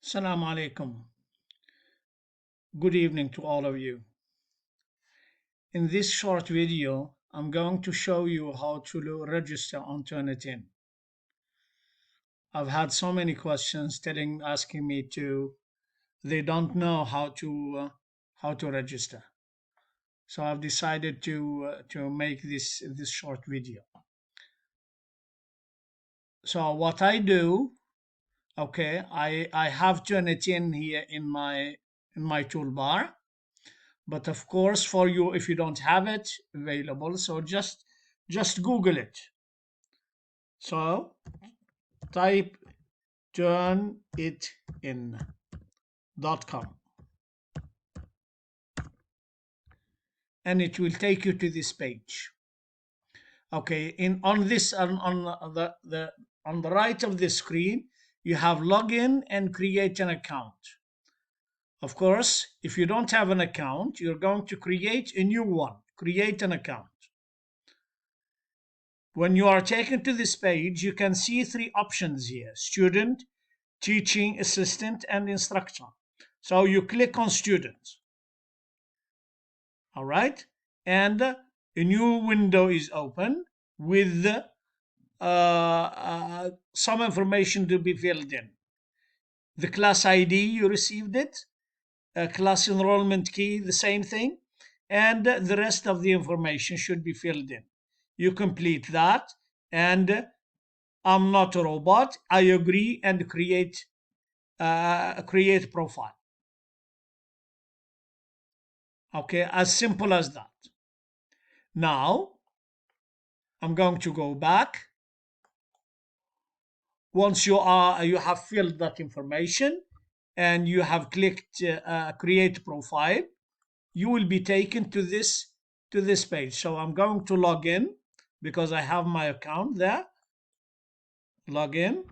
Assalamu alaikum. Good evening to all of you. In this short video, I'm going to show you how to register on Turnitin. I've had so many questions asking me they don't know how to register. So I've decided to make this short video. So what I do, okay, I have Turnitin here in my toolbar. But of course, for you, if you don't have it available, so just Google it. So type turnitin.com and it will take you to this page. Okay, in on this on the right of the screen, you have login and create an account. Of course, if you don't have an account, you're going to create a new one. Create an account. When you are taken to this page, you can see three options here: student, teaching assistant, and instructor. So you click on student. All right. And a new window is open with some information to be filled in. The class ID, you received it. Class enrollment key, the same thing. And the rest of the information should be filled in. You complete that, and I'm not a robot. I agree and create profile. Okay, as simple as that. Now I'm going to go back. Once you have filled that information and you have clicked create profile, you will be taken to this page. So I'm going to log in because I have my account there. Log in.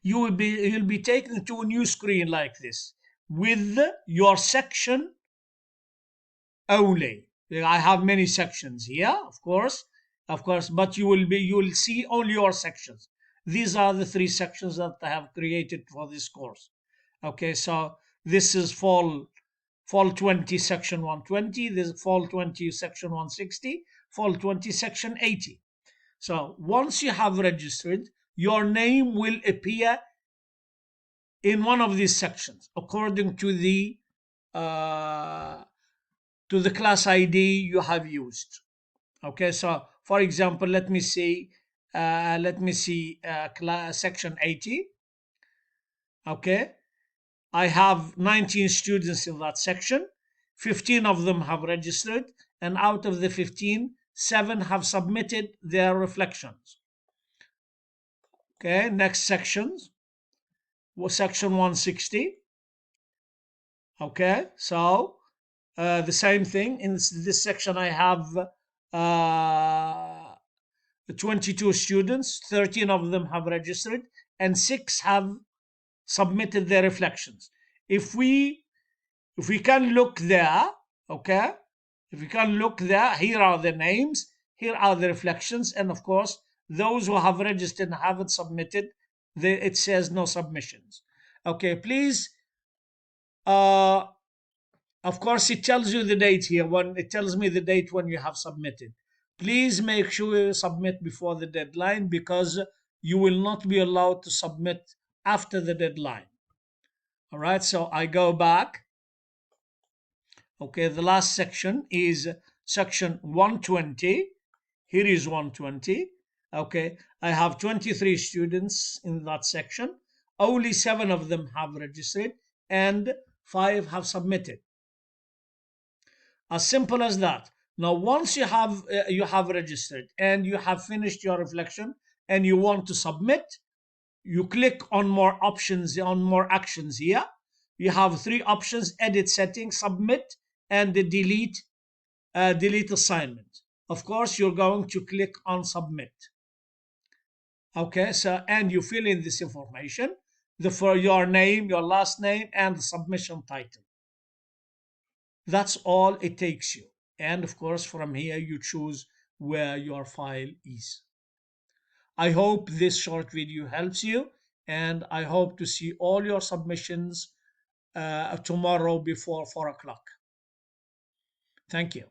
You'll be taken to a new screen like this with your section only. I have many sections here, of course, but you will see only your sections. These are the three sections that I have created for this course. Okay, so this is fall 20 section 120, this is fall 20 section 160, fall 20 section 80. So once you have registered, your name will appear in one of these sections according to the class ID you have used. Okay, so for example, let me see class section 80. Okay, I have 19 students in that section. 15 of them have registered, and out of the 15, 7 have submitted their reflections. Okay, next sections was section 160. Okay, so the same thing in this section. I have 22 students. 13 of them have registered, and 6 have submitted their reflections. If we can look there, okay, if we can look there, here are the names, here are the reflections, and of course, those who have registered and haven't submitted, it says no submissions. Okay, please. Of course, it tells you the date here. When it tells me the date when you have submitted, please make sure you submit before the deadline, because you will not be allowed to submit after the deadline. All right, so I go back. Okay, the last section is section 120. Here is 120. Okay, I have 23 students in that section. Only 7 of them have registered and 5 have submitted. As simple as that. Now, once you have registered and you have finished your reflection and you want to submit, you click on more options, on more actions here. You have 3 options: edit settings, submit, and delete assignment. Of course, you're going to click on submit. Okay, so and you fill in this information, for your name, your last name, and the submission title. That's all it takes you. And of course, from here, you choose where your file is. I hope this short video helps you, and I hope to see all your submissions tomorrow before 4 o'clock. Thank you.